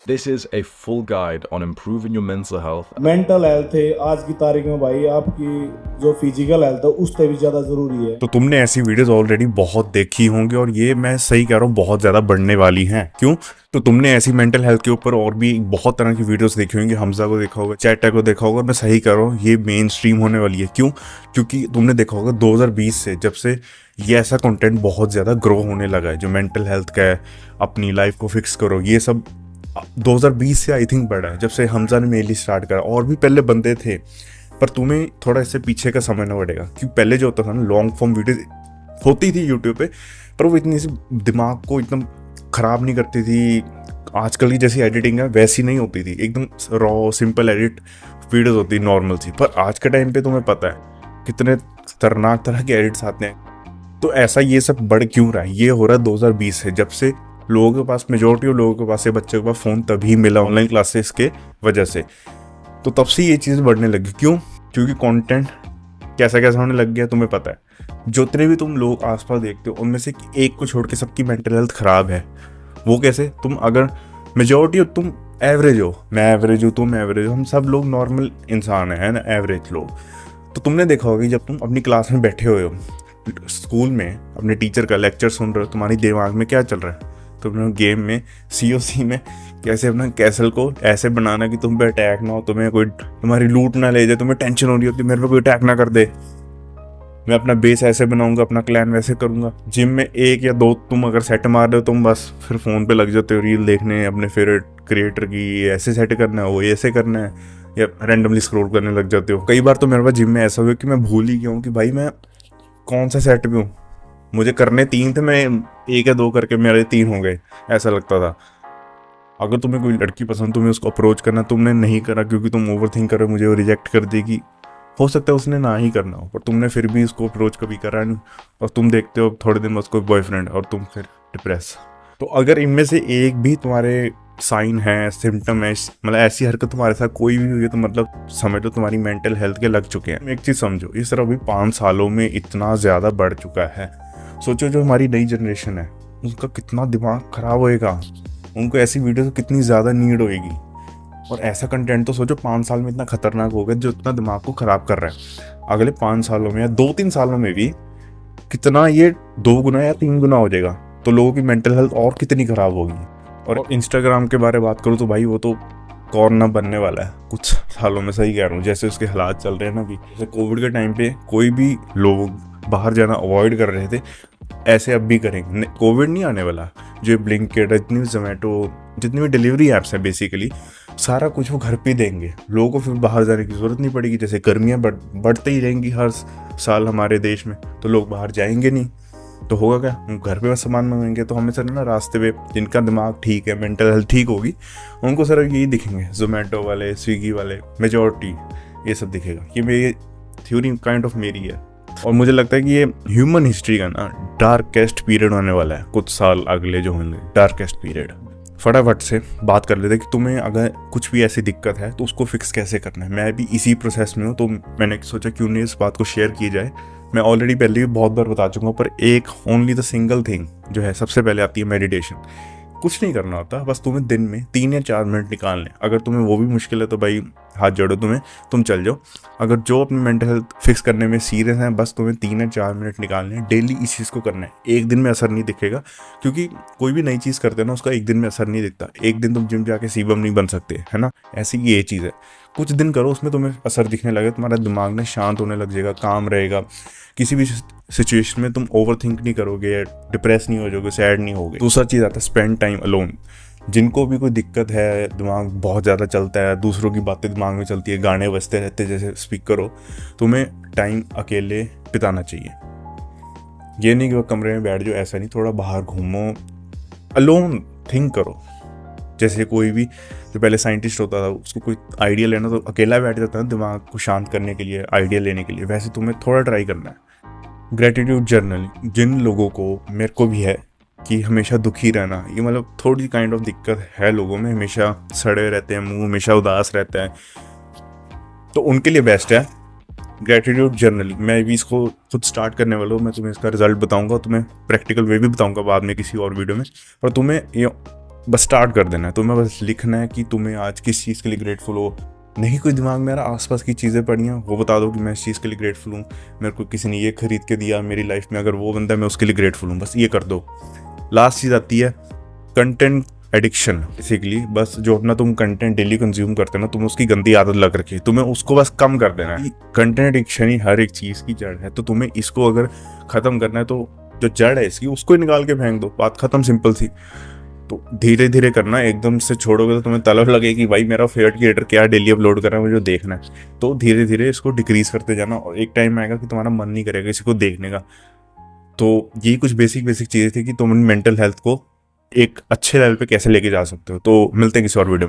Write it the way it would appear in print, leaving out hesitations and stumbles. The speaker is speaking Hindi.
This is a full guide on improving your mental health. Mental health है आज की तारीख में भाई आपकी जो फिजिकल हेल्थ है उससे भी ज़्यादा ज़रूरी है। तो तुमने ऐसी वीडियोस ऑलरेडी बहुत देखी होंगी और ये मैं सही कह रहा हूँ बहुत ज़्यादा बढ़ने वाली हैं। क्यों? तो तुमने ऐसी मेंटल हेल्थ के ऊपर और भी बहुत तरह की वीडियोस देखी होंगी। हमजा को देखा होगा, चैटा को देखा होगा। मैं सही कह रहा हूँ, ये मेन स्ट्रीम होने वाली है। क्यों? क्योंकि तुमने देखा होगा 2020 से जब से ये ऐसा कंटेंट बहुत ज़्यादा ग्रो होने लगा है जो मेंटल हेल्थ का है, अपनी लाइफ को फिक्स करो, ये सब 2020 से आई थिंक बढ़ा है, जब से हमजा ने मेनली स्टार्ट करा। और भी पहले बंदे थे, पर तुम्हें थोड़ा इससे पीछे का समझना पड़ेगा। क्योंकि पहले जो होता था ना, लॉन्ग फॉर्म वीडियो होती थी यूट्यूब पे, पर वो इतनी सी दिमाग को एकदम ख़राब नहीं करती थी। आजकल की जैसी एडिटिंग है वैसी नहीं होती थी, एकदम रॉ सिंपल एडिट वीडियोस होती नॉर्मल सी। पर आज के टाइम पे तुम्हें पता है कितने खतरनाक तरह के एडिट्स आते हैं। तो ऐसा ये सब बढ़ क्यों रहा है? ये हो रहा है 2020 से, जब से लोगों के पास, मेजोरिटी ऑफ लोगों के पास, बच्चों के पास फ़ोन तभी मिला ऑनलाइन क्लासेस के वजह से। तो तब से ये चीज़ बढ़ने लगी। क्यों? क्योंकि कंटेंट कैसा कैसा होने लग गया तुम्हें पता है। जितने भी तुम लोग आसपास देखते हो उनमें से एक को छोड़ के सबकी मेंटल हेल्थ ख़राब है। वो कैसे? तुम अगर मेजोरिटी हो, तुम एवरेज हो, मैं एवरेज हूँ, तुम एवरेज हो, हम सब लोग नॉर्मल इंसान हैं, है ना, एवरेज लोग। तो तुमने देखा होगा कि जब तुम अपनी क्लास में बैठे हुए हो, स्कूल में अपने टीचर का लेक्चर सुन रहे हो, तुम्हारी दिमाग में क्या चल रहा है? तुमने गेम में, COC में कैसे अपना कैसल को ऐसे बनाना कि तुम पे अटैक ना हो, तुम्हें कोई तुम्हारी लूट ना ले जाए, तुम्हें टेंशन हो रही होती मेरे पे कोई अटैक ना कर दे, मैं अपना बेस ऐसे बनाऊंगा, अपना क्लैन वैसे करूंगा। जिम में एक या दो तुम अगर सेट मार रहे हो, तुम बस फिर फ़ोन पे लग जाते हो रील देखने, अपने फेवरेट क्रिएटर की ऐसे सेट करना है, वो ऐसे करना है, या रैंडमली स्क्रॉल करने लग जाते हो। कई बार तो मेरे पास जिम में ऐसा हुआ कि मैं भूल ही गया हूँ कि भाई मैं कौन सा सेट पे हूँ। मुझे करने 3 थे, मैं 1 या 2 करके मेरे 3 हो गए, ऐसा लगता था। अगर तुम्हें कोई लड़की पसंद, तुम्हें उसको अप्रोच करना, तुमने नहीं करा क्योंकि तुम ओवर थिंक कर रहे हो, मुझे वो रिजेक्ट कर देगी, हो सकता है उसने ना ही करना हो, पर तुमने फिर भी उसको अप्रोच कभी करा नहीं, और तुम देखते हो थोड़े दिन में उसको बॉयफ्रेंड, और तुम फिर डिप्रेस। तो अगर इनमें से एक भी तुम्हारे साइन है, सिम्टम है, मतलब ऐसी हरकत तुम्हारे साथ कोई भी हुई है, तो मतलब समझ लो तुम्हारी मेंटल हेल्थ के लग चुके हैं। एक चीज़ समझो, ये सिर्फ अभी 5 सालों में इतना ज़्यादा बढ़ चुका है। सोचो जो हमारी नई जनरेशन है उसका कितना दिमाग ख़राब होएगा, उनको ऐसी वीडियो कितनी ज़्यादा नीड होएगी। और ऐसा कंटेंट तो सोचो 5 साल में इतना खतरनाक होगा जो इतना दिमाग को ख़राब कर रहा है, अगले 5 सालों में या 2-3 सालों में भी कितना ये 2 गुना या 3 गुना हो जाएगा। तो लोगों की मेंटल हेल्थ और कितनी ख़राब होगी। और इंस्टाग्राम के बारे में बात करूँ तो भाई वो तो कॉर्नर बनने वाला है कुछ सालों में, सही कह रहा हूँ। जैसे उसके हालात चल रहे हैं ना अभी, जैसे कोविड के टाइम पे कोई भी लोग बाहर जाना अवॉइड कर रहे थे, ऐसे अब भी करेंगे। कोविड नहीं आने वाला, जो ब्लिंकिट, जितनी भी जोमेटो, जितनी भी डिलीवरी ऐप्स हैं, बेसिकली सारा कुछ वो घर पे देंगे। लोगों को फिर बाहर जाने की ज़रूरत नहीं पड़ेगी। जैसे गर्मियाँ बढ़ते ही रहेंगी हर साल हमारे देश में, तो लोग बाहर जाएंगे नहीं, तो होगा क्या, हम घर पे बस सामान मंगाएंगे। तो हमें सर ना रास्ते पे जिनका दिमाग ठीक है, मेंटल हेल्थ ठीक होगी, उनको सर यही दिखेंगे, जोमेटो वाले, स्विगी वाले, मेजॉरिटी ये सब दिखेगा। ये मेरी थ्योरी काइंड ऑफ मेरी है, और मुझे लगता है कि ये ह्यूमन हिस्ट्री का ना डार्केस्ट पीरियड होने वाला है। कुछ साल अगले जो होंगे डार्केस्ट पीरियड। फटाफट से बात कर लेते कि तुम्हें अगर कुछ भी ऐसी दिक्कत है तो उसको फिक्स कैसे करना है। मैं भी इसी प्रोसेस में हूँ, तो मैंने सोचा क्यों नहीं इस बात को शेयर की जाए। मैं ऑलरेडी पहले भी बहुत बार बता चुका हूँ, पर एक ओनली द सिंगल थिंग जो है सबसे पहले आती है मेडिटेशन। कुछ नहीं करना होता, बस तुम्हें दिन में 3 या 4 मिनट निकालने। अगर तुम्हें वो भी मुश्किल है तो भाई हाथ जोड़ो, तुम चल जाओ। अगर जो अपनी मेंटल हेल्थ फिक्स करने में सीरियस हैं, बस तुम्हें 3 या 4 मिनट निकालने हैं डेली, इस चीज़ को करना है। एक दिन में असर नहीं दिखेगा, क्योंकि कोई भी नई चीज़ करते हैं ना उसका एक दिन में असर नहीं दिखता। एक दिन तुम जिम जाके शिवम नहीं बन सकते, है ना, ऐसी ये चीज़ है। कुछ दिन करो, उसमें तुम्हें असर दिखने लगे, तुम्हारा दिमाग ना शांत होने लग जाएगा, काम रहेगा। किसी भी सिचुएशन में तुम ओवर थिंक नहीं करोगे, डिप्रेस नहीं हो जाओगे, सैड नहीं होगे। दूसरा चीज़ आता है स्पेंड टाइम अलोन। जिनको भी कोई दिक्कत है, दिमाग बहुत ज़्यादा चलता है, दूसरों की बातें दिमाग में चलती है, गाने बजते रहते जैसे स्पीकर हो, तुम्हें टाइम अकेले बिताना चाहिए। ये नहीं कि वो कमरे में बैठ जाओ, ऐसा नहीं, थोड़ा बाहर घूमो, अलोन थिंक करो। जैसे कोई भी जो पहले साइंटिस्ट होता था, उसको कोई आइडिया लेना तो अकेला बैठ जाता है दिमाग को शांत करने के लिए, आइडिया लेने के लिए। वैसे तुम्हें थोड़ा ट्राई करना है। ग्रेटिट्यूड जर्नल, जिन लोगों को, मेरे को भी है, कि हमेशा दुखी रहना, ये मतलब थोड़ी काइंड ऑफ दिक्कत है लोगों में, हमेशा सड़े रहते हैं मुंह, हमेशा उदास रहता है, तो उनके लिए बेस्ट है ग्रेटिट्यूड जर्नल। मैं भी इसको खुद स्टार्ट करने वाला हूँ। मैं तुम्हें इसका रिजल्ट बताऊंगा, तुम्हें प्रैक्टिकल वे भी बताऊंगा बाद में किसी और वीडियो में। और तुम्हें ये बस स्टार्ट कर देना है। तुम्हें बस लिखना है कि तुम्हें आज किस चीज़ के लिए ग्रेटफुल हो। नहीं कोई दिमाग में आ रहा, आसपास की चीज़ें पड़ी हैं वो बता दो कि मैं इस चीज़ के लिए ग्रेटफुल हूँ, मेरे को किसी ने ये खरीद के दिया मेरी लाइफ में, अगर वो बंदा है मैं उसके लिए ग्रेटफुल हूँ, बस ये कर दो। लास्ट चीज़ आती है कंटेंट एडिक्शन। बेसिकली बस जो अपना तुम कंटेंट डेली कंज्यूम करते हो ना, तुम उसकी गंदी आदत लग रखी है, तुम्हें उसको बस कम कर देना है। कंटेंट एडिक्शन ही हर एक चीज़ की जड़ है, तो तुम्हें इसको अगर ख़त्म करना है तो जो जड़ है इसकी उसको ही निकाल के फेंक दो, बात खत्म, सिंपल सी। तो धीरे धीरे करना, एकदम से छोड़ोगे तो तुम्हें तलब लगेगी कि भाई मेरा फेवरेट क्रिएटर क्या डेली अपलोड कर रहा है, मुझे देखना है। तो धीरे धीरे इसको डिक्रीज करते जाना और एक टाइम आएगा कि तुम्हारा मन नहीं करेगा किसी को देखने का। तो यही कुछ बेसिक चीज़ें थी कि तुम मेंटल हेल्थ को एक अच्छे लेवल पे कैसे लेके जा सकते हो। तो मिलते हैं किसी और वीडियो में।